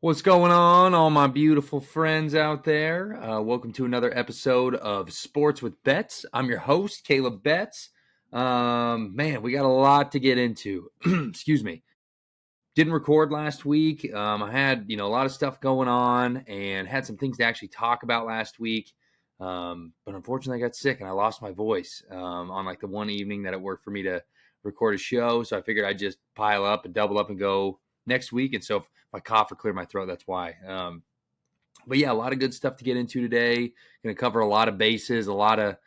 What's going on, all my beautiful friends out there? Welcome to another episode of Sports with Betz. I'm your host, Caleb Betz. Man, we got a lot to get into. Excuse me. Didn't record last week. I had, a lot of stuff going on and had some things to actually talk about last week. But unfortunately, I got sick and I lost my voice on like the one evening that it worked for me to record a show. So I figured I'd just pile up and double up and go next week. And so if I cough or clear my throat, that's why. But yeah, a lot of good stuff to get into today. Going to cover a lot of bases, a lot of,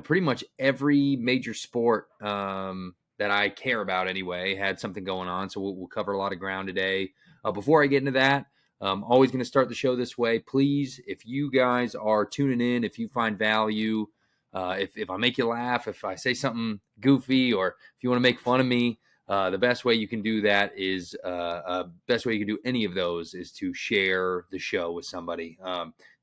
pretty much every major sport that I care about anyway had something going on. So we'll cover a lot of ground today. Before I get into that, I'm always going to start the show this way. Please, if you guys are tuning in, if you find value, if I make you laugh, if I say something goofy, or if you want to make fun of me, the best way you can do that is best way you can do any of those is to share the show with somebody.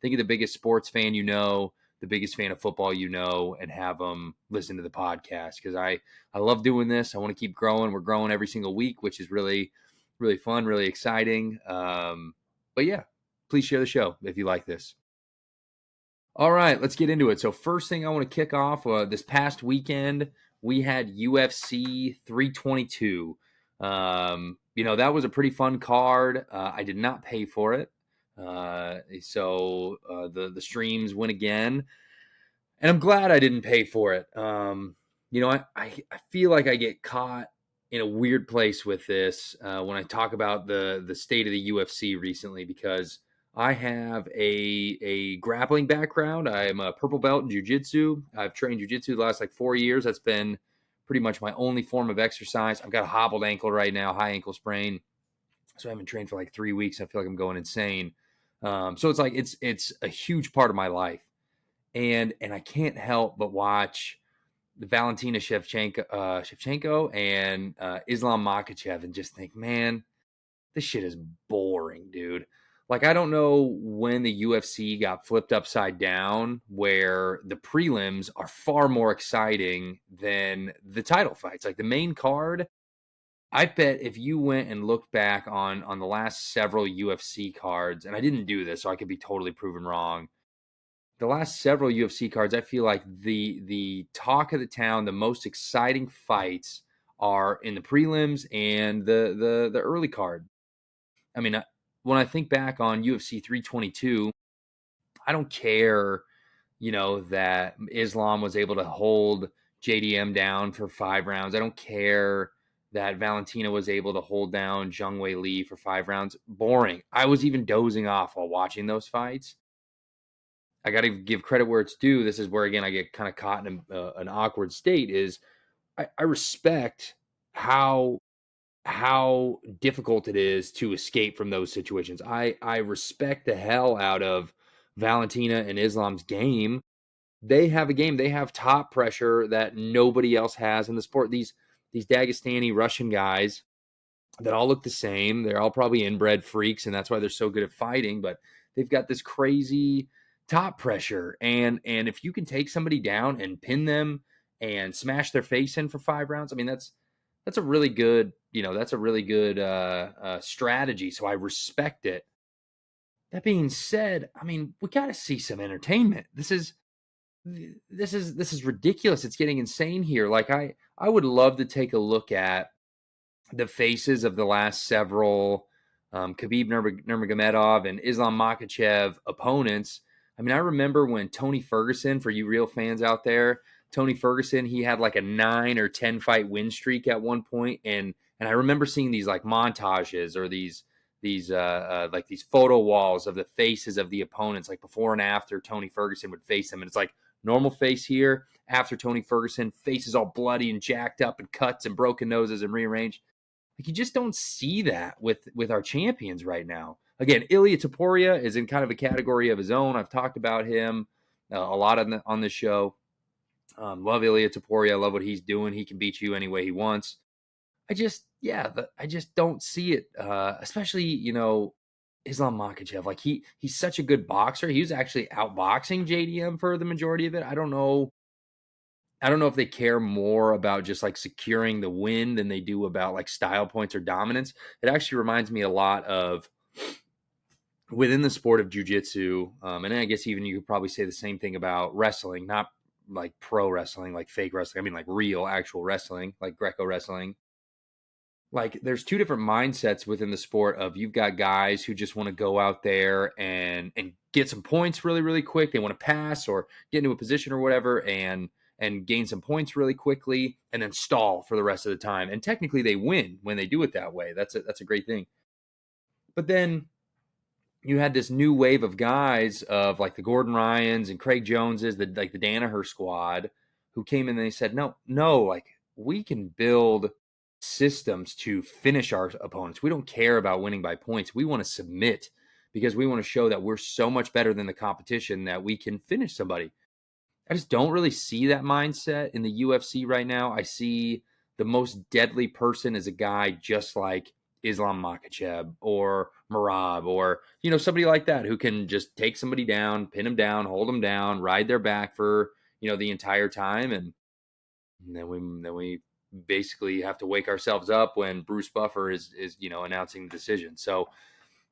Think of the biggest sports fan the biggest fan of football and have them listen to the podcast, because I love doing this. I want to keep growing. We're growing every single week, which is really, really fun, really exciting. But yeah, please share the show if you like this. All right, let's get into it. So first thing I want to kick off, this past weekend, we had UFC 322. That was a pretty fun card. I did not pay for it. So the streams went again. And I'm glad I didn't pay for it. I feel like I get caught in a weird place with this when I talk about the state of the UFC recently, because I have a grappling background. I'm a purple belt in jiu-jitsu. I've trained jiu-jitsu the last 4 years. That's been pretty much my only form of exercise. I've got a hobbled ankle right now, high ankle sprain. So I haven't trained for 3 weeks. I feel like I'm going insane. So it's a huge part of my life. And I can't help but watch the Valentina Shevchenko and Islam Makhachev and just think, man, this shit is boring, dude. I don't know when the UFC got flipped upside down, where the prelims are far more exciting than the title fights. The main card, I bet if you went and looked back on the last several UFC cards, and I didn't do this, so I could be totally proven wrong, the last several UFC cards, I feel like the talk of the town, the most exciting fights are in the prelims and the early card. I mean, when I think back on UFC 322, I don't care, that Islam was able to hold JDM down for 5 rounds. I don't care that Valentina was able to hold down Zhang Wei Li for 5 rounds. Boring. I was even dozing off while watching those fights. I got to give credit where it's due. This is where, again, I get kind of caught in an awkward state. Is I respect how difficult it is to escape from those situations. I respect the hell out of Valentina and Islam's game. They have a game. They have top pressure that nobody else has in the sport. These Dagestani Russian guys that all look the same. They're all probably inbred freaks, and that's why they're so good at fighting. But they've got this crazy top pressure, and if you can take somebody down and pin them and smash their face in for 5 rounds, I mean that's a really good strategy. So I respect it. That being said, I mean, we got to see some entertainment. This is ridiculous. It's getting insane here. I would love to take a look at the faces of the last several Khabib Nurmagomedov and Islam Makhachev opponents. I mean, I remember when Tony Ferguson, for you real fans out there, Tony Ferguson, he had a 9 or 10 fight win streak at one point, and I remember seeing these montages or these photo walls of the faces of the opponents, before and after Tony Ferguson would face them, and it's normal face here, after Tony Ferguson, faces all bloody and jacked up and cuts and broken noses and rearranged. You just don't see that with our champions right now. Again, Ilia Topuria is in kind of a category of his own. I've talked about him a lot on this show. Love Ilia Topuria. Love what he's doing. He can beat you any way he wants. I just don't see it. Especially, Islam Makhachev. He's such a good boxer. He was actually outboxing JDM for the majority of it. I don't know if they care more about just securing the win than they do about style points or dominance. It actually reminds me a lot of within the sport of jiu-jitsu, and I guess even you could probably say the same thing about wrestling, not like pro wrestling, like fake wrestling. I mean, like real, actual wrestling, like Greco wrestling. Like there's two different mindsets within the sport of you've got guys who just want to go out there and get some points really, really quick. They want to pass or get into a position or whatever and gain some points really quickly and then stall for the rest of the time. And technically they win when they do it that way. That's a great thing. But then you had this new wave of guys of like the Gordon Ryans and Craig Joneses, the Danaher squad, who came in and they said, no, like we can build systems to finish our opponents. We don't care about winning by points. We want to submit because we want to show that we're so much better than the competition that we can finish somebody. I just don't really see that mindset in the UFC right now. I see the most deadly person is a guy just like Islam Makhachev or Marab or somebody like that who can just take somebody down, pin them down, hold them down, ride their back for the entire time, and then we basically have to wake ourselves up when Bruce Buffer is announcing the decision. So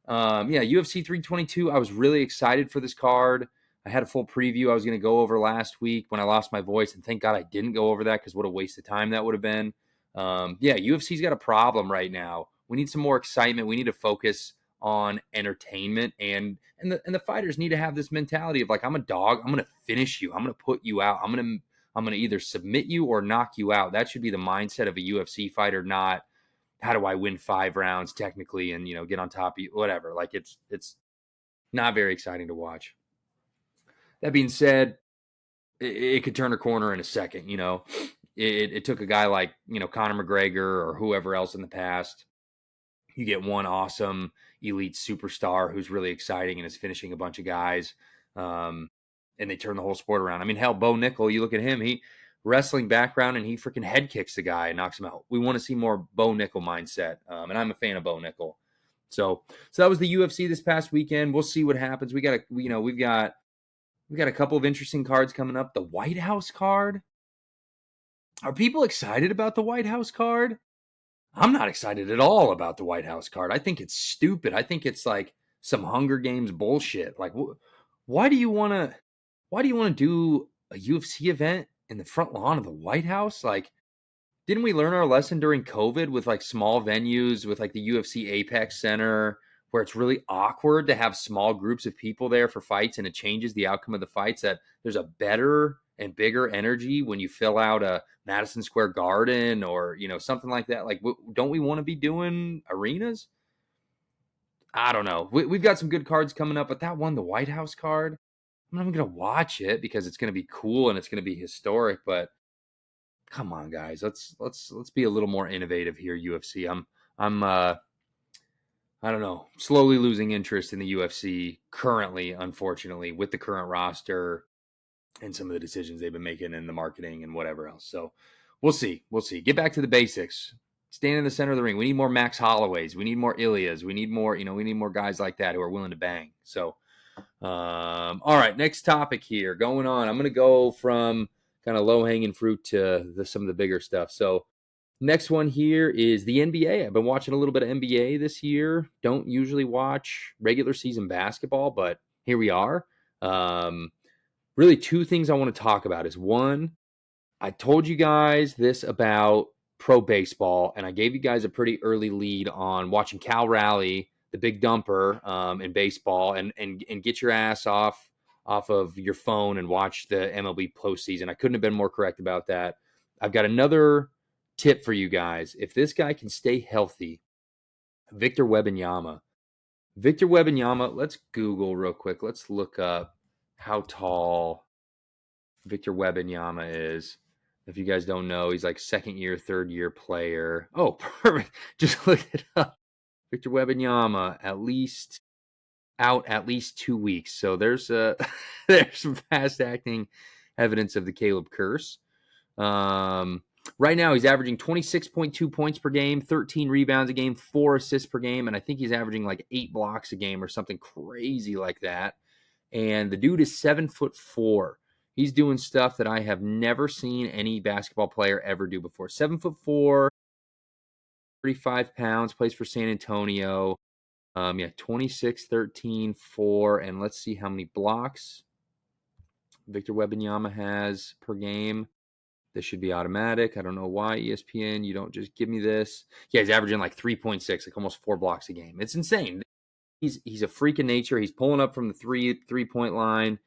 UFC 322. I was really excited for this card. I had a full preview I was going to go over last week when I lost my voice, and thank God I didn't go over that because what a waste of time that would have been. UFC's got a problem right now. We need some more excitement. We need to focus on entertainment, and the fighters need to have this mentality of like, I'm a dog. I'm going to finish you. I'm going to put you out. I'm going to either submit you or knock you out. That should be the mindset of a UFC fighter, not how do I win 5 rounds technically and get on top of you, whatever. Like it's not very exciting to watch. That being said, it could turn a corner in a second. It took a guy like Conor McGregor or whoever else in the past. You get one awesome elite superstar who's really exciting and is finishing a bunch of guys, and they turn the whole sport around. I mean, hell, Bo Nickel, you look at him, he wrestling background and he freaking head kicks the guy and knocks him out. We want to see more Bo Nickel mindset, and I'm a fan of Bo Nickel. So that was the UFC this past weekend. We'll see what happens. We've got a couple of interesting cards coming up. The White House card. Are people excited about the White House card? I'm not excited at all about the White House card. I think it's stupid. I think it's like some Hunger Games bullshit. Like, why do you want to do a UFC event in the front lawn of the White House? Like, didn't we learn our lesson during COVID with like small venues with like the UFC Apex Center where it's really awkward to have small groups of people there for fights and it changes the outcome of the fights, that there's a better and bigger energy when you fill out a Madison Square Garden or, something like that. Like, don't we want to be doing arenas? I don't know. We've got some good cards coming up, but that one, the White House card, I'm not even going to watch it because it's going to be cool and it's going to be historic, but come on, guys, let's be a little more innovative here, UFC. I'm I don't know, slowly losing interest in the UFC currently, unfortunately, with the current roster and some of the decisions they've been making in the marketing and whatever else. So we'll see. Get back to the basics. Stand in the center of the ring. We need more Max Holloways. We need more Ilias. We need more guys like that who are willing to bang. So, all right, next topic here. Going on. I'm going to go from kind of low-hanging fruit to some of the bigger stuff. So next one here is the NBA. I've been watching a little bit of NBA this year. Don't usually watch regular season basketball, but here we are. Really, two things I want to talk about is one, I told you guys this about pro baseball, and I gave you guys a pretty early lead on watching Cal Raleigh, the big dumper in baseball, and get your ass off of your phone and watch the MLB postseason. I couldn't have been more correct about that. I've got another tip for you guys. If this guy can stay healthy, Victor Webanyama. Let's Google real quick. Let's look up how tall Victor Webanyama is. If you guys don't know, he's like second year, third year player. Oh, perfect. Just look it up. Victor Webanyama, out at least 2 weeks. So there's there's some fast acting evidence of the Caleb curse. Right now he's averaging 26.2 points per game, 13 rebounds a game, 4 assists per game, and I think he's averaging like 8 blocks a game or something crazy like that. And the dude is 7'4". He's doing stuff that I have never seen any basketball player ever do before. 7'4", 35 pounds, plays for San Antonio. Yeah, 26, 13, 4, and let's see how many blocks Victor Webanyama has per game. This should be automatic. I don't know why, ESPN, you don't just give me this. Yeah, he's averaging like 3.6, like almost 4 blocks a game. It's insane. He's a freak of nature. He's pulling up from the three-point line.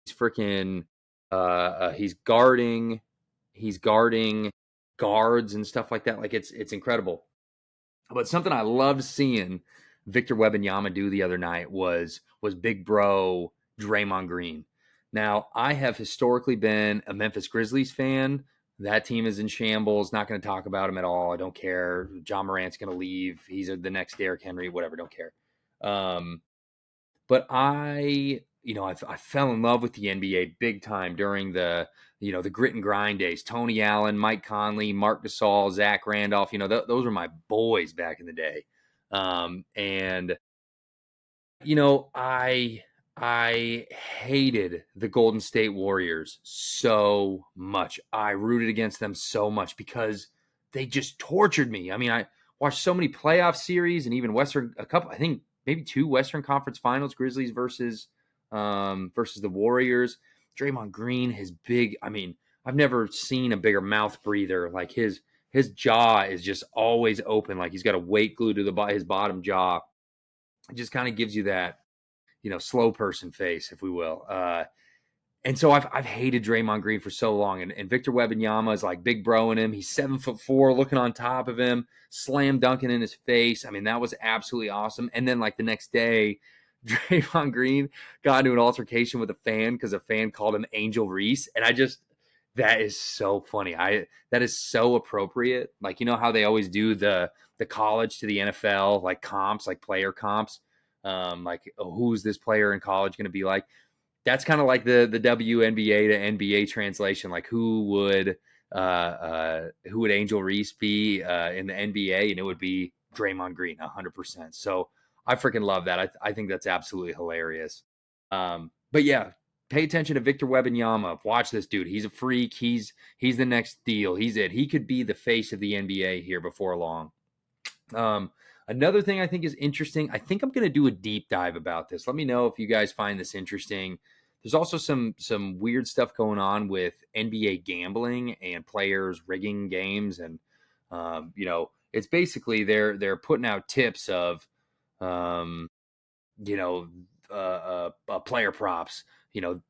He's freaking he's guarding guards and stuff like that. Like it's incredible. But something I loved seeing Victor Webanyama do the other night was big bro Draymond Green. Now, I have historically been a Memphis Grizzlies fan. That team is in shambles. Not going to talk about him at all. I don't care. John Morant's going to leave. He's the next Derrick Henry, whatever. Don't care. But I fell in love with the NBA big time during the grit and grind days. Tony Allen, Mike Conley, Mark Gasol, Zach Randolph. Those were my boys back in the day. And I hated the Golden State Warriors so much. I rooted against them so much because they just tortured me. I mean, I watched so many playoff series and even a couple, I think maybe 2 Western Conference Finals, Grizzlies versus the Warriors. Draymond Green, his big, I mean, I've never seen a bigger mouth breather. Like his jaw is just always open, like he's got a weight glued to his bottom jaw. It just kind of gives you that, slow person face, if we will. And so I've hated Draymond Green for so long. And Victor Wembanyama is like big bro in him. He's 7'4", looking on top of him, slam dunking in his face. I mean, that was absolutely awesome. And then like the next day, Draymond Green got into an altercation with a fan because a fan called him Angel Reese. And that is so funny. That is so appropriate. Like, how they always do the college to the NFL, like comps, like player comps. Like, who's this player in college going to be like? That's kind of like the WNBA to NBA translation. Like, who would Angel Reese be in the NBA? And it would be Draymond Green, 100%. So I freaking love that. I think that's absolutely hilarious. But yeah, pay attention to Victor Wembanyama. Watch this dude. He's a freak. He's the next deal. He's it. He could be the face of the NBA here before long. Another thing I think is interesting, I think I'm going to do a deep dive about this. Let me know if you guys find this interesting. There's also some weird stuff going on with NBA gambling and players rigging games, and it's basically they're putting out tips of player props,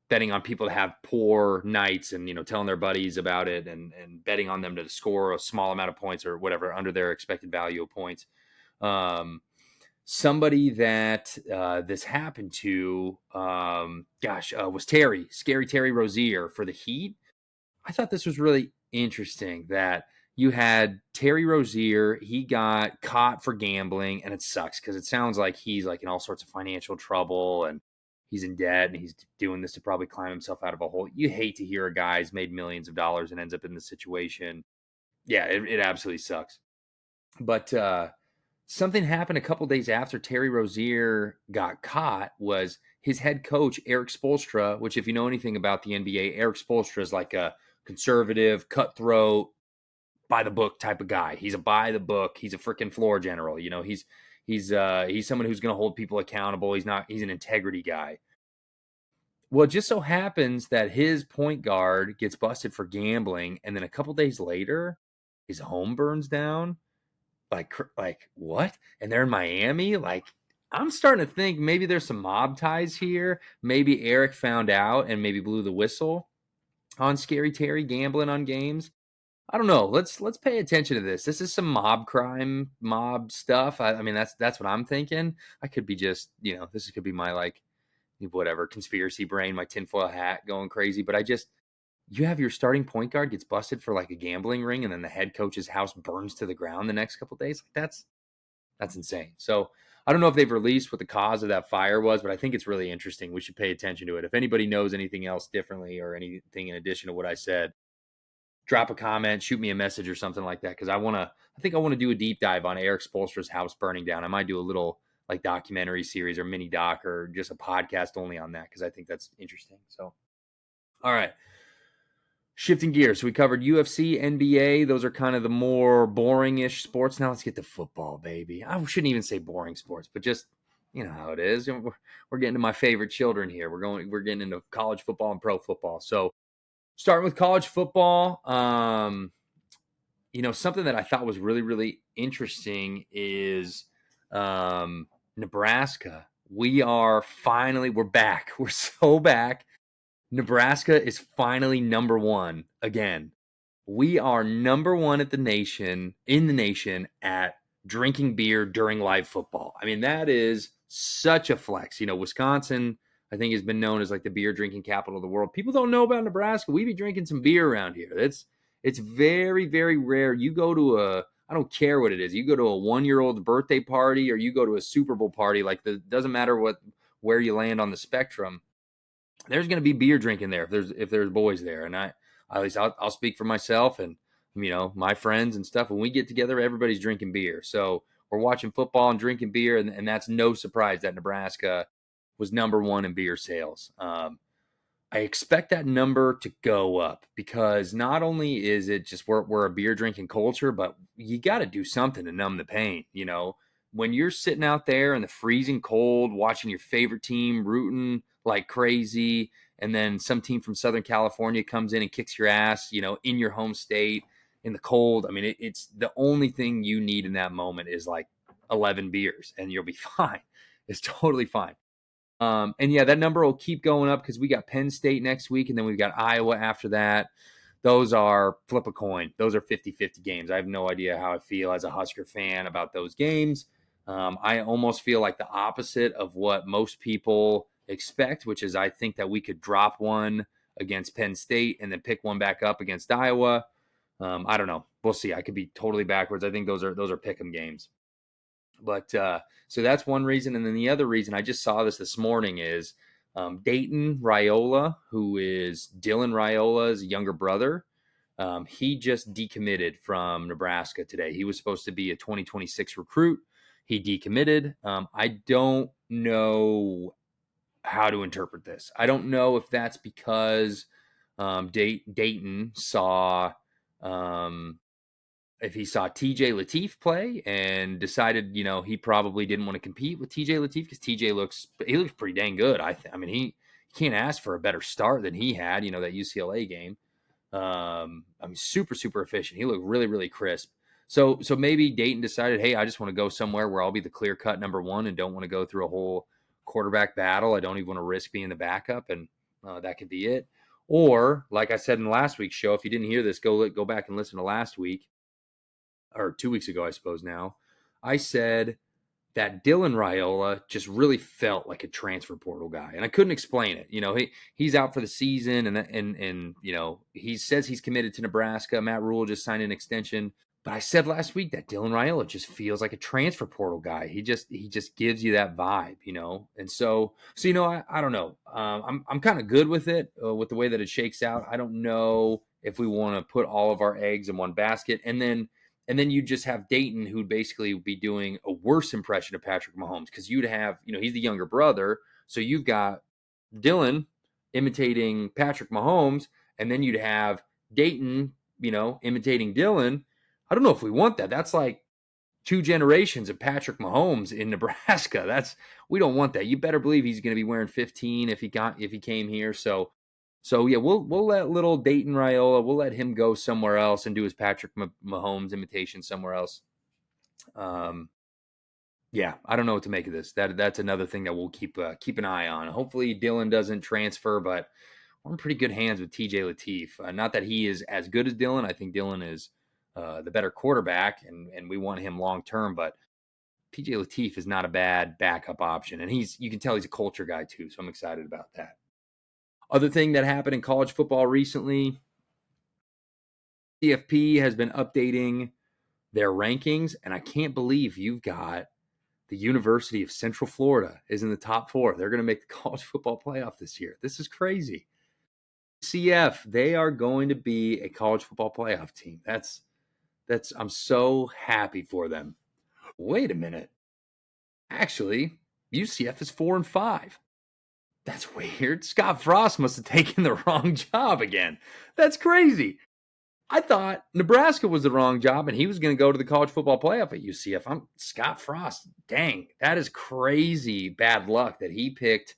betting on people to have poor nights and, telling their buddies about it and betting on them to score a small amount of points or whatever under their expected value of points. Somebody that this happened to, was Scary Terry Rozier for the Heat. I thought this was really interesting that you had Terry Rozier. He got caught for gambling, and it sucks because it sounds like he's like in all sorts of financial trouble and he's in debt and he's doing this to probably climb himself out of a hole. You hate to hear a guy's made millions of dollars and ends up in this situation. Yeah, it absolutely sucks. But something happened a couple days after Terry Rozier got caught was his head coach, Eric Spoelstra, which if you know anything about the NBA, Eric Spoelstra is like a conservative, cutthroat, by the book type of guy. He's a by the book. He's a freaking floor general. He's someone who's going to hold people accountable. He's an integrity guy. Well, it just so happens that his point guard gets busted for gambling, and then a couple days later, his home burns down. Like what? And they're in Miami. Like, I'm starting to think maybe there's some mob ties here. Maybe Eric found out and maybe blew the whistle on Scary Terry gambling on games. I don't know. Let's pay attention to this. This is some mob stuff. I mean, that's what I'm thinking. I could be just, this could be my like whatever conspiracy brain, my tinfoil hat going crazy. But you have your starting point guard gets busted for like a gambling ring, and then the head coach's house burns to the ground the next couple of days. Like, that's insane. So I don't know if they've released what the cause of that fire was, but I think it's really interesting. We should pay attention to it. If anybody knows anything else differently or anything in addition to what I said, drop a comment, shoot me a message or something like that. Cause I think I want to do a deep dive on Eric Spoelstra's house burning down. I might do a little like documentary series or mini doc or just a podcast only on that. Cause I think that's interesting. So, all right. Shifting gears. So we covered UFC, NBA. Those are kind of the more boring-ish sports. Now let's get to football, baby. I shouldn't even say boring sports, but just you know how it is. We're getting to my favorite children here. We're getting into college football and pro football. So starting with college football, something that I thought was really, really interesting is Nebraska. We're back. We're so back. Nebraska is finally number one again. We are number one in the nation at drinking beer during live football. I mean, that is such a flex. Wisconsin, I think, has been known as like the beer drinking capital of the world. People don't know about Nebraska. We be drinking some beer around here. It's very, very rare. You go to I don't care what it is. You go to a 1-year-old's birthday party or you go to a Super Bowl party, doesn't matter where you land on the spectrum. There's going to be beer drinking there if there's boys there, and at least I'll speak for myself and my friends and stuff. When we get together, everybody's drinking beer. So we're watching football and drinking beer, and that's no surprise that Nebraska was number one in beer sales. I expect that number to go up because not only is it just we're a beer drinking culture, but you got to do something to numb the pain. When you're sitting out there in the freezing cold, watching your favorite team rooting like crazy, and then some team from Southern California comes in and kicks your ass, in your home state in the cold. I mean, it's the only thing you need in that moment is like 11 beers and you'll be fine. It's totally fine. And yeah, that number will keep going up because we got Penn State next week and then we've got Iowa after that. Those are flip a coin. Those are 50-50 games. I have no idea how I feel as a Husker fan about those games. I almost feel like the opposite of what most people expect, which is I think that we could drop one against Penn State and then pick one back up against Iowa. I don't know. We'll see. I could be totally backwards. I think those are pick 'em games. But so that's one reason. And then the other reason, I just saw this morning, is Dayton Raiola, who is Dylan Raiola's younger brother. He just decommitted from Nebraska today. He was supposed to be a 2026 recruit. He decommitted. I don't know how to interpret this. I don't know if that's because Dayton saw if he saw TJ Lateef play and decided, he probably didn't want to compete with TJ Lateef because TJ looks pretty dang good. I mean, he can't ask for a better start than he had, that UCLA game. I mean, super, super efficient. He looked really, really crisp. So maybe Dayton decided, hey, I just want to go somewhere where I'll be the clear cut number one and don't want to go through a whole quarterback battle. I don't even want to risk being the backup, and that could be it. Or, like I said in last week's show, if you didn't hear this, go back and listen to last week or 2 weeks ago, I suppose now. I said that Dylan Raiola just really felt like a transfer portal guy, and I couldn't explain it. He's out for the season, and he says he's committed to Nebraska. Matt Rule just signed an extension, but I said last week that Dylan Raiola just feels like a transfer portal guy. He just gives you that vibe, and so I don't know. I'm kind of good with it with the way that it shakes out. I don't know if we want to put all of our eggs in one basket, and then you just have Dayton, who'd basically be doing a worse impression of Patrick Mahomes because you'd have, he's the younger brother. So you've got Dylan imitating Patrick Mahomes, and then you'd have Dayton, imitating Dylan. I don't know if we want that. That's like 2 generations of Patrick Mahomes in Nebraska. We don't want that. You better believe he's going to be wearing 15 if he came here. So yeah, we'll let little Dayton Raiola, we'll let him go somewhere else and do his Patrick Mahomes imitation somewhere else. Yeah, I don't know what to make of this. That's another thing that we'll keep an eye on. Hopefully Dylan doesn't transfer, but we're in pretty good hands with TJ Lateef. Not that he is as good as Dylan. I think Dylan is the better quarterback, and we want him long term. But TJ Lateef is not a bad backup option, and you can tell he's a culture guy too. So I'm excited about that. Other thing that happened in college football recently, CFP has been updating their rankings, and I can't believe you've got the University of Central Florida is in the top 4. They're going to make the college football playoff this year. This is crazy. CF, they are going to be a college football playoff team. I'm so happy for them. Wait a minute. Actually, UCF is 4-5. That's weird. Scott Frost must have taken the wrong job again. That's crazy. I thought Nebraska was the wrong job and he was going to go to the college football playoff at UCF. I'm Scott Frost. Dang, that is crazy bad luck that he picked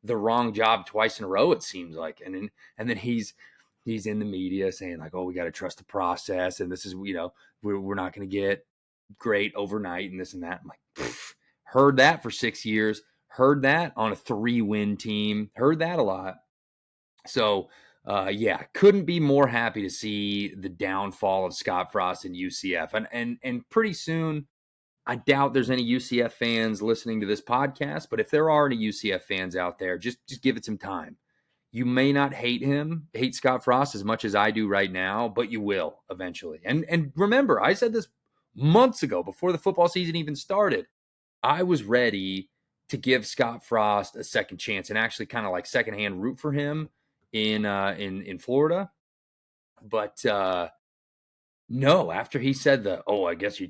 the wrong job twice in a row, it seems like. And then he's in the media saying like, "Oh, we got to trust the process, and this is, we're not going to get great overnight and this and that." I'm like, heard that for 6 years, heard that on a 3-win team, heard that a lot. So, yeah, couldn't be more happy to see the downfall of Scott Frost and UCF. And pretty soon, I doubt there's any UCF fans listening to this podcast, but if there are any UCF fans out there, just give it some time. You may not hate Scott Frost as much as I do right now, but you will eventually. And remember, I said this months ago before the football season even started. I was ready to give Scott Frost a second chance and actually kind of like secondhand root for him in Florida. But no, after he said I guess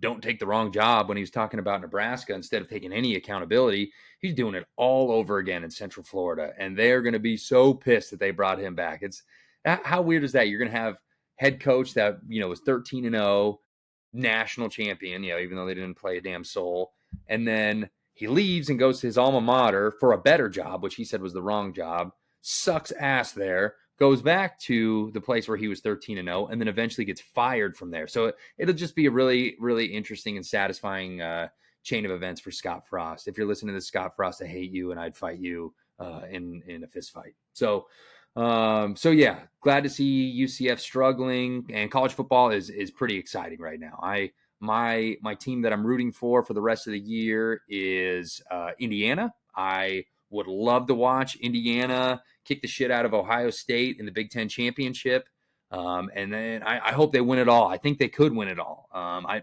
don't take the wrong job when he was talking about Nebraska, instead of taking any accountability, he's doing it all over again in Central Florida. And they're going to be so pissed that they brought him back. It's how weird is that? You're going to have head coach that, was 13-0, national champion, even though they didn't play a damn soul. And then he leaves and goes to his alma mater for a better job, which he said was the wrong job, sucks ass there, goes back to the place where he was 13-0, and then eventually gets fired from there. So it'll just be a really, really interesting and satisfying chain of events for Scott Frost. If you're listening to this, Scott Frost, I hate you, and I'd fight you in a fist fight. So yeah, glad to see UCF struggling, and college football is pretty exciting right now. My team that I'm rooting for the rest of the year is Indiana. I would love to watch Indiana kick the shit out of Ohio State in the Big Ten championship. And then I hope they win it all. I think they could win it all. I'm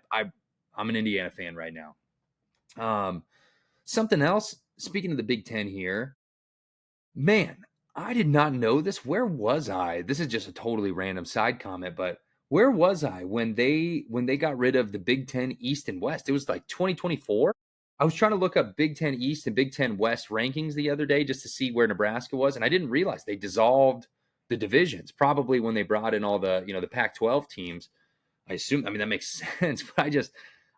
an Indiana fan right now. Something else, speaking of the Big Ten here, man, I did not know this. Where was I? This is just a totally random side comment, but where was I when they got rid of the Big Ten East and West? It was like 2024. I was trying to look up Big Ten East and Big Ten West rankings the other day just to see where Nebraska was, and I didn't realize they dissolved the divisions probably when they brought in all the the Pac-12 teams. I mean that makes sense, but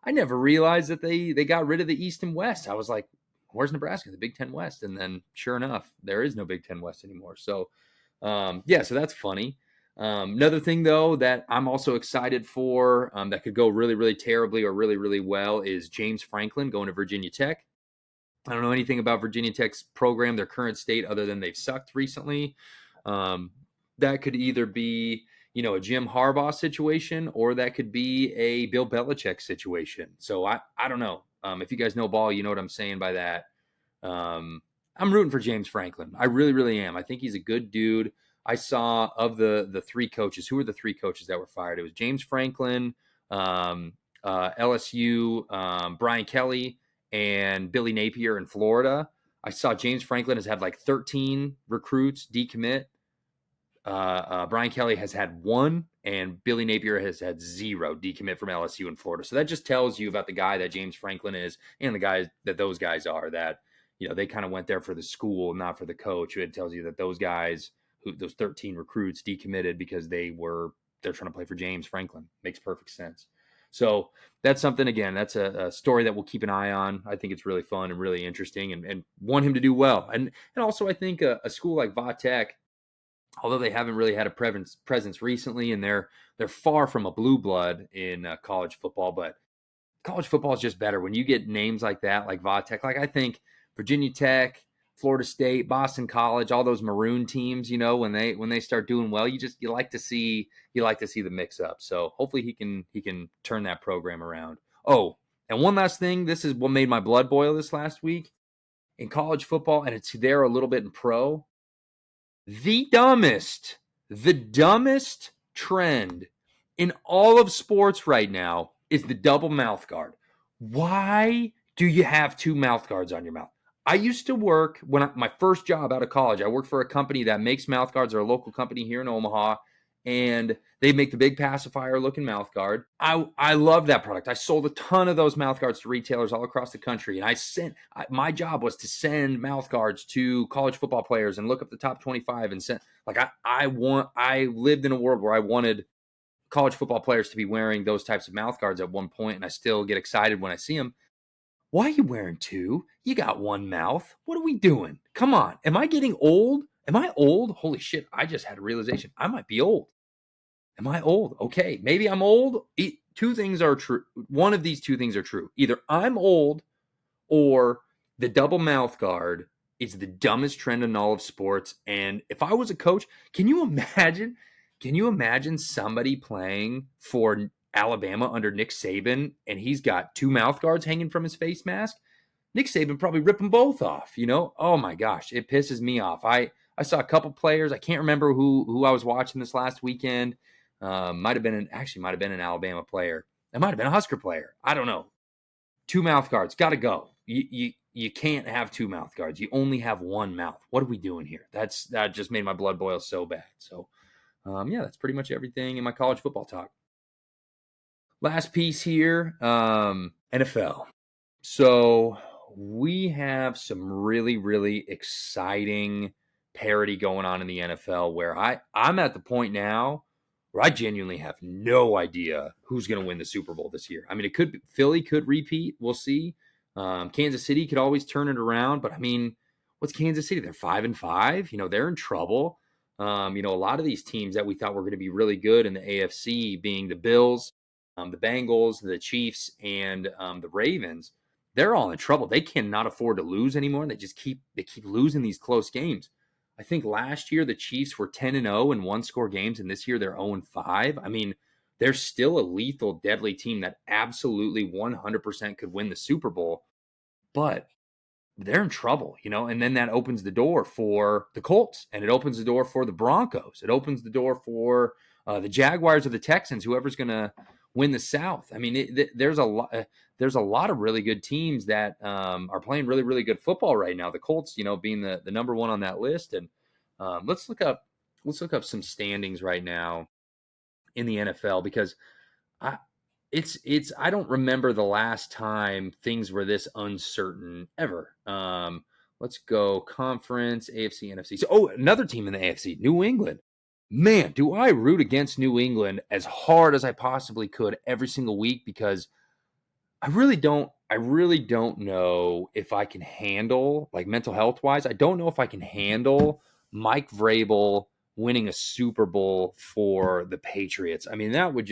I never realized that they got rid of the East and West. I was like, where's Nebraska? The Big Ten West. And then sure enough, there is no Big Ten West anymore. So yeah, so that's funny. Another thing though that I'm also excited for that could go really, really terribly or really, really well is James Franklin going to Virginia Tech. I don't know anything about Virginia Tech's program, their current state, other than they've sucked recently. That could either be, a Jim Harbaugh situation, or that could be a Bill Belichick situation. So I don't know. If you guys know ball, you know what I'm saying by that. I'm rooting for James Franklin. I really, really am. I think he's a good dude. I saw of the three coaches, who were the three coaches that were fired? It was James Franklin, LSU, Brian Kelly, and Billy Napier in Florida. I saw James Franklin has had like 13 recruits decommit. Brian Kelly has had 1, and Billy Napier has had 0 decommit from LSU in Florida. So that just tells you about the guy that James Franklin is, and the guys that those guys are, that, they kind of went there for the school, not for the coach. It tells you that those guys, those 13 recruits decommitted because they're trying to play for James Franklin. Makes perfect sense. So that's something, again, that's a story that we'll keep an eye on. I think it's really fun and really interesting, and want him to do well. And also I think a school like Va Tech, although they haven't really had a presence recently, and they're far from a blue blood in college football, but college football is just better when you get names like that, like Va Tech. Like I think Virginia Tech, Florida State, Boston College, all those maroon teams, when they start doing well, you like to see the mix up. So hopefully he can turn that program around. Oh, and one last thing, this is what made my blood boil this last week in college football, and it's there a little bit in pro. The dumbest trend in all of sports right now is the double mouth guard. Why do you have 2 mouth guards on your mouth? I used to work, my first job out of college, I worked for a company that makes mouth guards. They're a local company here in Omaha. and they make the big pacifier looking mouth guard. I love that product. I sold a ton of those mouth guards to retailers all across the country. And my job was to send mouth guards to college football players and look up the top 25 and send, like, I lived in a world where I wanted college football players to be wearing those types of mouth guards at one point. And I still get excited when I see them. Why are you wearing two? You got one mouth. What are we doing? Come on. Am I getting old? Am I old? Holy shit. I just had a realization. I might be old. Am I old? Okay. Maybe I'm old. Two things are true. One of these two things are true. Either I'm old or the double mouth guard is the dumbest trend in all of sports. And if I was a coach, can you imagine somebody playing for Alabama under Nick Saban and he's got two mouth guards hanging from his face mask? Nick Saban probably rip them both off, Oh my gosh, it pisses me off. I saw a couple players. I can't remember who I was watching this last weekend. Might have been an Alabama player. It might have been a Husker player. I don't know. Two mouth guards, got to go. You can't have two mouth guards. You only have one mouth. What are we doing here? That just made my blood boil so bad. So, yeah, that's pretty much everything in my college football talk. Last piece here, NFL. So we have some really, really exciting parity going on in the NFL where I'm at the point now where I genuinely have no idea who's going to win the Super Bowl this year. I mean, Philly could repeat. We'll see. Kansas City could always turn it around. But, I mean, what's Kansas City? They're 5-5. They're in trouble. A lot of these teams that we thought were going to be really good in the AFC, being the Bills, the Bengals, the Chiefs, and the Ravens, they're all in trouble. They cannot afford to lose anymore. They keep losing these close games. I think last year the Chiefs were 10-0 in one-score games, and this year they're 0-5. I mean, they're still a lethal, deadly team that absolutely 100% could win the Super Bowl, but they're in trouble, and then that opens the door for the Colts, and it opens the door for the Broncos. It opens the door for the Jaguars or the Texans, whoever's going to win the South. I mean, there's a lot of really good teams that are playing really, really good football right now. The Colts, being the number one on that list. And let's look up some standings right now in the NFL, because I don't remember the last time things were this uncertain ever. Let's go conference, AFC, NFC. So, another team in the AFC, New England. Man, do I root against New England as hard as I possibly could every single week, because I really don't know if I can handle, like, mental health wise, I don't know if I can handle Mike Vrabel winning a Super Bowl for the Patriots. I mean, that would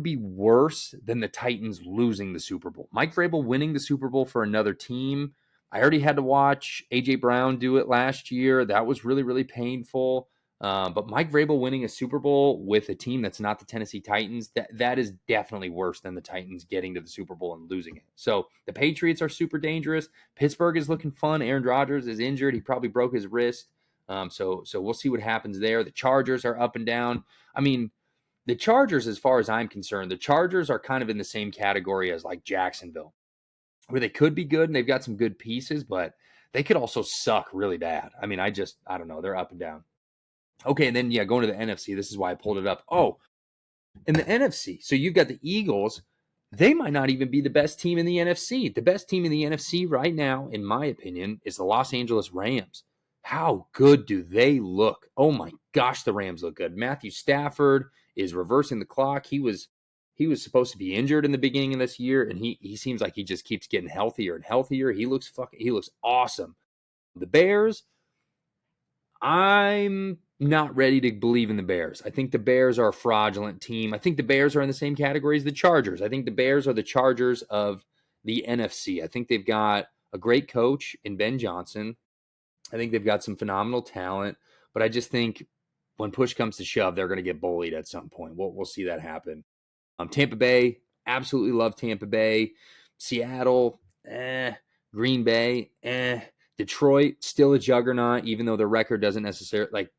be worse than the Titans losing the Super Bowl. Mike Vrabel winning the Super Bowl for another team. I already had to watch A.J. Brown do it last year. That was really, really painful. But Mike Vrabel winning a Super Bowl with a team that's not the Tennessee Titans, that is definitely worse than the Titans getting to the Super Bowl and losing it. So the Patriots are super dangerous. Pittsburgh is looking fun. Aaron Rodgers is injured. He probably broke his wrist. So we'll see what happens there. The Chargers are up and down. I mean, the Chargers, as far as I'm concerned, the Chargers are kind of in the same category as like Jacksonville, where they could be good and they've got some good pieces, but they could also suck really bad. I mean, I don't know. They're up and down. Okay, and then, going to the NFC, this is why I pulled it up. Oh, in the NFC, so you've got the Eagles. They might not even be the best team in the NFC. The best team in the NFC right now, in my opinion, is the Los Angeles Rams. How good do they look? Oh my gosh, the Rams look good. Matthew Stafford is reversing the clock. He was supposed to be injured in the beginning of this year, and he seems like he just keeps getting healthier and healthier. He looks awesome. The Bears, I'm not ready to believe in the Bears. I think the Bears are a fraudulent team. I think the Bears are in the same category as the Chargers. I think the Bears are the Chargers of the NFC. I think they've got a great coach in Ben Johnson. I think they've got some phenomenal talent, but I just think when push comes to shove, they're going to get bullied at some point. We'll see that happen. Tampa Bay, absolutely love Tampa Bay. Seattle, Green Bay, Detroit, still a juggernaut, even though their record doesn't necessarily,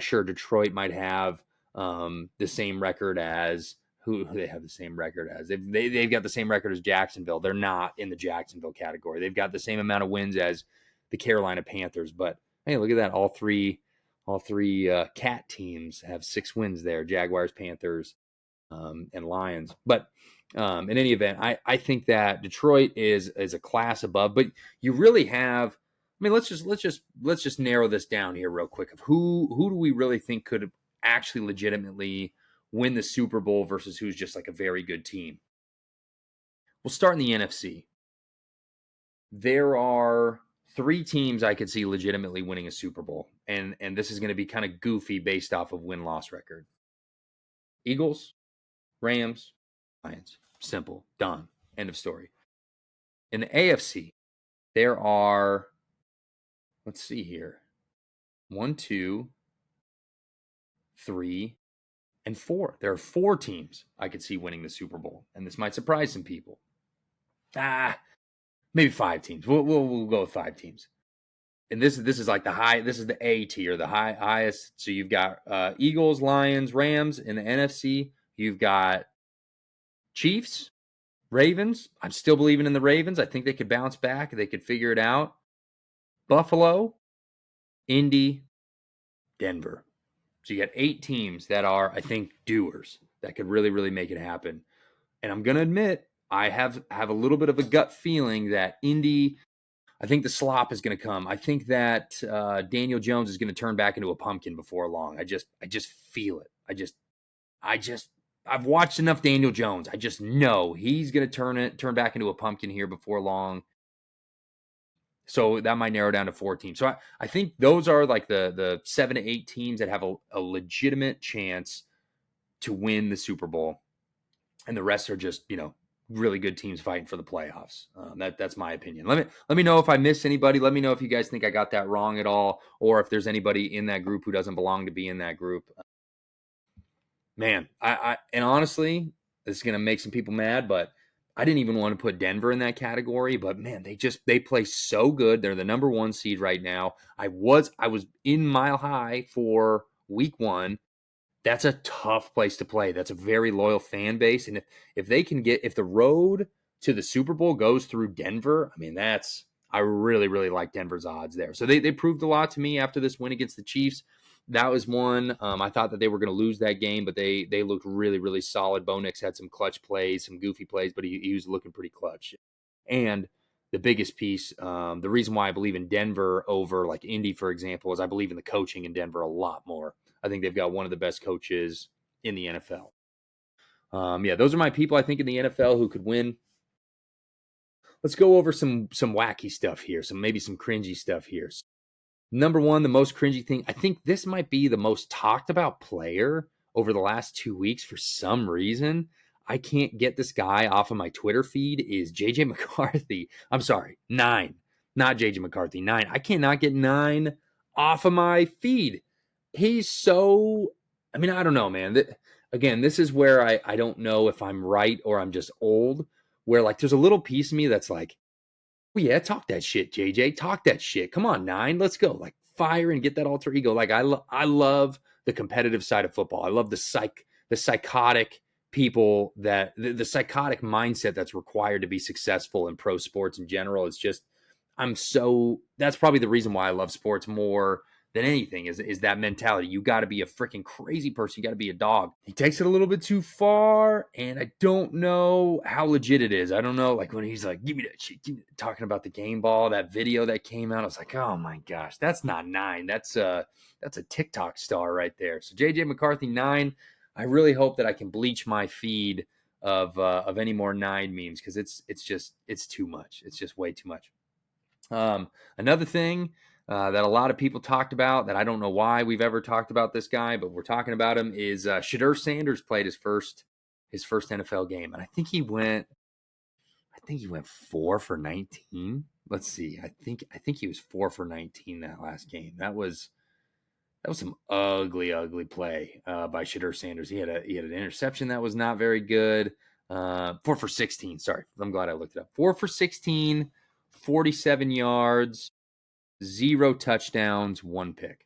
sure, Detroit might have the same record as, who they have the same record as. They've got the same record as Jacksonville. They're not in the Jacksonville category. They've got the same amount of wins as the Carolina Panthers. But, hey, look at that. All three Cat teams have 6 wins there: Jaguars, Panthers, and Lions. But in any event, I think that Detroit is a class above. But you really have. I mean, let's just narrow this down here real quick. Of who do we really think could actually legitimately win the Super Bowl versus who's just like a very good team? We'll start in the NFC. There are 3 teams I could see legitimately winning a Super Bowl, and this is going to be kind of goofy based off of win-loss record. Eagles, Rams, Lions. Simple. Done. End of story. In the AFC, there are, let's see here, 1, 2, 3, and 4. There are 4 teams I could see winning the Super Bowl, and this might surprise some people. Maybe 5 teams. We'll go with 5 teams. And this is like the high. This is the A tier, the highest. So you've got Eagles, Lions, Rams in the NFC. You've got Chiefs, Ravens. I'm still believing in the Ravens. I think they could bounce back. They could figure it out. Buffalo, Indy, Denver. So you got 8 teams that are, I think, doers that could really, really make it happen. And I'm going to admit, I have a little bit of a gut feeling that Indy, I think the slop is going to come. I think that Daniel Jones is going to turn back into a pumpkin before long. I just feel it. I've watched enough Daniel Jones. I just know he's going to turn back into a pumpkin here before long. So that might narrow down to 4 teams. So I think those are like the 7 to 8 teams that have a legitimate chance to win the Super Bowl. And the rest are just, really good teams fighting for the playoffs. That's my opinion. Let me know if I missed anybody. Let me know if you guys think I got that wrong at all, or if there's anybody in that group who doesn't belong to be in that group. Man, and honestly, this is going to make some people mad, but I didn't even want to put Denver in that category. But man, they play so good. They're the number 1 seed right now. I was in Mile High for week 1. That's a tough place to play. That's a very loyal fan base. And if the road to the Super Bowl goes through Denver, I mean, I really, really like Denver's odds there. So they proved a lot to me after this win against the Chiefs. That was one. I thought that they were going to lose that game, but they looked really, really solid. Bo Nix had some clutch plays, some goofy plays, but he was looking pretty clutch. And the biggest piece, the reason why I believe in Denver over like Indy, for example, is I believe in the coaching in Denver a lot more. I think they've got one of the best coaches in the NFL. Those are my people I think in the NFL who could win. Let's go over some wacky stuff here, maybe some cringy stuff here. Number 1, the most cringy thing, I think this might be the most talked about player over the last 2 weeks for some reason. I can't get this guy off of my Twitter feed, is JJ McCarthy. I'm sorry, 9, not JJ McCarthy, 9. I cannot get 9 off of my feed. He's so, I mean, I don't know, man. Again, this is where I don't know if I'm right or I'm just old, where like there's a little piece of me that's like, oh yeah, talk that shit, JJ. Talk that shit. Come on, 9. Let's go. Like fire and get that alter ego. Like I love the competitive side of football. I love the psychotic people that the psychotic mindset that's required to be successful in pro sports in general. It's just that's probably the reason why I love sports more than anything is that mentality. You got to be a freaking crazy person. You got to be a dog. He takes it a little bit too far, and I don't know how legit it is. I don't know, like when he's like, give me that shit, talking about the game ball, that video that came out. I was like, oh my gosh, that's not 9. That's a TikTok star right there. So JJ McCarthy 9. I really hope that I can bleach my feed of any more 9 memes because it's too much. It's just way too much. Another thing that a lot of people talked about that I don't know why we've ever talked about this guy, but we're talking about him is Shedeur Sanders played his first NFL game, and I think he went 4 for 19. Let's see, I think he was 4 for 19 that last game. That was some ugly play by Shedeur Sanders. He had an interception that was not very good. 4 for 16. Sorry, I'm glad I looked it up. 4 for 16, 47 yards. 0 touchdowns, 1 pick.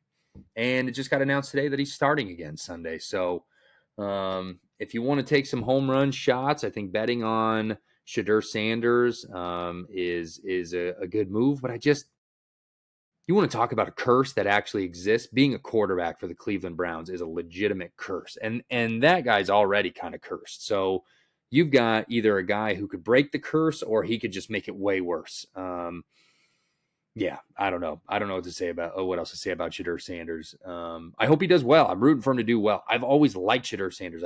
And it just got announced today that he's starting again Sunday. So if you want to take some home run shots, I think betting on Shedeur Sanders is a good move. But you want to talk about a curse that actually exists. Being a quarterback for the Cleveland Browns is a legitimate curse. And that guy's already kind of cursed. So you've got either a guy who could break the curse or he could just make it way worse. Yeah, I don't know. I don't know what to say about what else to say about Shedeur Sanders. I hope he does well. I'm rooting for him to do well. I've always liked Shedeur Sanders.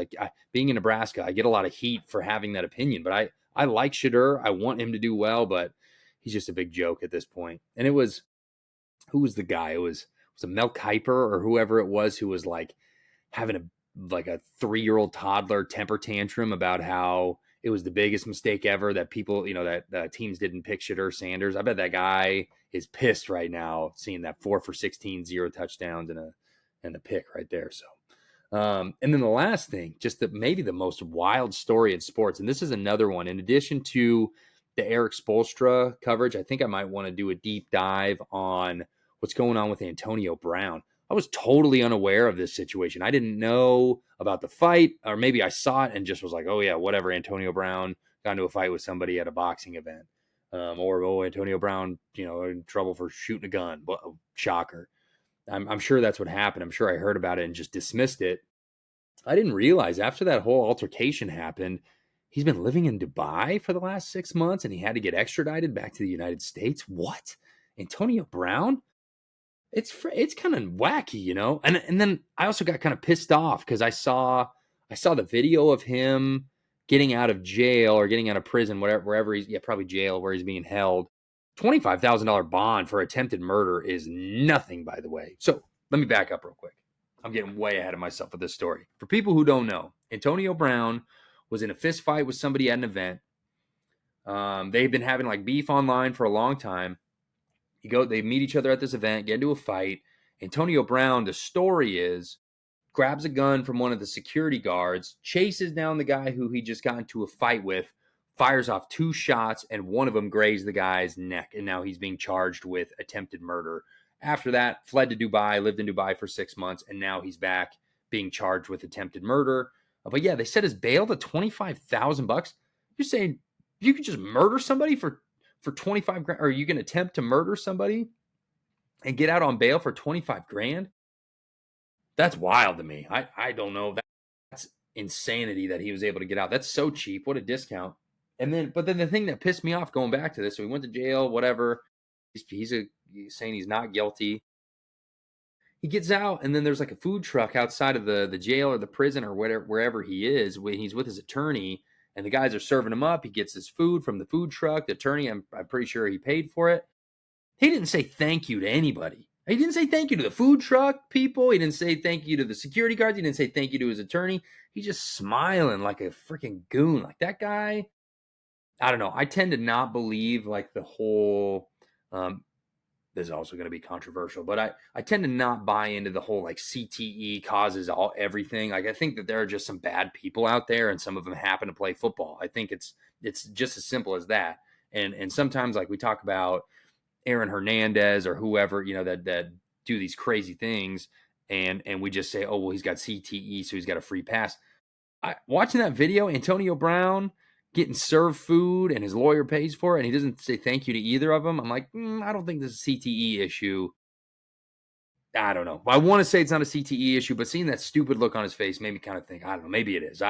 Being in Nebraska, I get a lot of heat for having that opinion, but I like Shedeur. I want him to do well, but he's just a big joke at this point. And it was, who was the guy? It was a Mel Kiper or whoever it was who was like having a 3-year-old toddler temper tantrum about how it was the biggest mistake ever that people, that teams didn't pick Shedeur Sanders. I bet that guy is pissed right now seeing that 4 for 16, 0 touchdowns and a pick right there. So, and then the last thing, just maybe the most wild story in sports, and this is another one. In addition to the Eric Spoelstra coverage, I think I might want to do a deep dive on what's going on with Antonio Brown. I was totally unaware of this situation. I didn't know about the fight, or maybe I saw it and just was like, oh yeah, whatever. Antonio Brown got into a fight with somebody at a boxing event. Or Antonio Brown, in trouble for shooting a gun. Well, shocker. I'm sure that's what happened. I'm sure I heard about it and just dismissed it. I didn't realize after that whole altercation happened, he's been living in Dubai for the last 6 months and he had to get extradited back to the United States. What? Antonio Brown? It's kind of wacky, And then I also got kind of pissed off because I saw the video of him getting out of jail or getting out of prison, wherever he's, probably jail where he's being held. $25,000 bond for attempted murder is nothing, by the way. So let me back up real quick. I'm getting way ahead of myself with this story. For people who don't know, Antonio Brown was in a fist fight with somebody at an event. They've been having like beef online for a long time. They meet each other at this event, get into a fight. Antonio Brown, the story is, grabs a gun from one of the security guards, chases down the guy who he just got into a fight with, fires off 2 shots, and one of them grazed the guy's neck. And now he's being charged with attempted murder. After that, fled to Dubai, lived in Dubai for 6 months, and now he's back being charged with attempted murder. But yeah, they set his bail to $25,000. You're saying you could just murder somebody for 25 grand, or you can attempt to murder somebody and get out on bail for 25 grand? That's wild to me. I don't know. That's insanity that he was able to get out. That's so cheap. What a discount. But then the thing that pissed me off going back to this, so he went to jail, whatever. He's saying he's not guilty. He gets out, and then there's like a food truck outside of the jail or the prison or wherever he is when he's with his attorney. And the guys are serving him up. He gets his food from the food truck. The attorney, I'm pretty sure he paid for it. He didn't say thank you to anybody. He didn't say thank you to the food truck people. He didn't say thank you to the security guards. He didn't say thank you to his attorney. He's just smiling like a freaking goon. Like that guy, I don't know. I tend to not believe like the whole, this is also going to be controversial, but I tend to not buy into the whole like CTE causes everything. Like I think that there are just some bad people out there and some of them happen to play football. I think it's just as simple as that. And sometimes like we talk about Aaron Hernandez or whoever, that do these crazy things and we just say, oh, well, he's got CTE, so he's got a free pass. Watching that video, Antonio Brown getting served food and his lawyer pays for it and he doesn't say thank you to either of them. I'm like, I don't think this is a CTE issue. I don't know. I want to say it's not a CTE issue, but seeing that stupid look on his face made me kind of think, I don't know, maybe it is.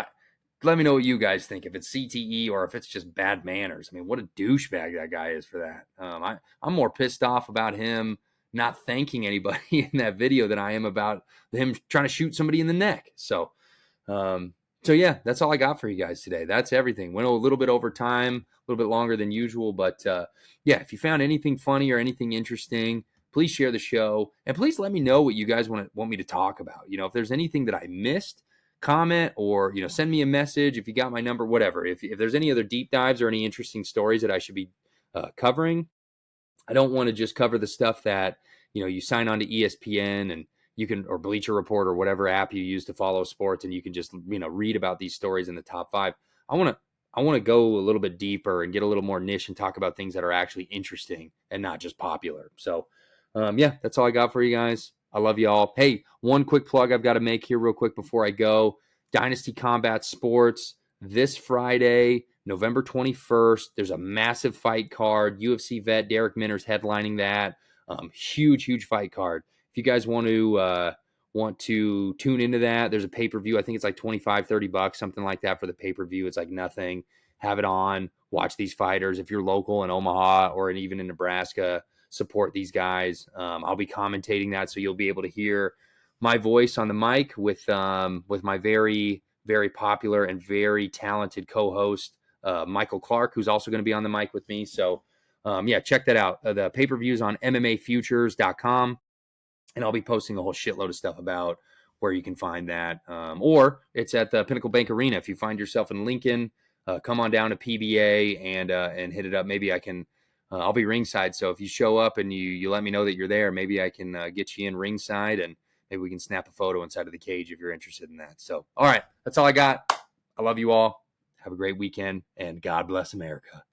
Let me know what you guys think, if it's CTE or if it's just bad manners. I mean, what a douchebag that guy is for that. I'm more pissed off about him not thanking anybody in that video than I am about him trying to shoot somebody in the neck. So yeah, that's all I got for you guys today. That's everything. Went a little bit over time, a little bit longer than usual, but yeah, if you found anything funny or anything interesting, please share the show and please let me know what you guys want me to talk about. If there's anything that I missed, comment or send me a message if you got my number, whatever. If there's any other deep dives or any interesting stories that I should be covering, I don't want to just cover the stuff that you sign on to ESPN and you can, or Bleacher Report or whatever app you use to follow sports, and you can just read about these stories in the top 5. I want to go a little bit deeper and get a little more niche and talk about things that are actually interesting and not just popular. So yeah, that's all I got for you guys. I love you all. Hey, one quick plug I've got to make here real quick before I go. Dynasty Combat Sports this Friday, November 21st. There's a massive fight card. UFC vet Derek Minner's headlining that. Huge fight card. If you guys want to tune into that, there's a pay-per-view. I think it's like $25-$30, something like that for the pay-per-view. It's like nothing. Have it on, watch these fighters. If you're local in Omaha or even in Nebraska, support these guys. I'll be commentating that, so you'll be able to hear my voice on the mic with my very popular and very talented co-host, Michael Clark, who's also going to be on the mic with me. So yeah, check that out. The pay-per-view is on MMAfutures.com, and I'll be posting a whole shitload of stuff about where you can find that. Or it's at the Pinnacle Bank Arena. If you find yourself in Lincoln, come on down to PBA and hit it up. Maybe I can. I'll be ringside, so if you show up and you let me know that you're there, maybe I can get you in ringside, and maybe we can snap a photo inside of the cage if you're interested in that. So, all right, that's all I got. I love you all. Have a great weekend, and God bless America.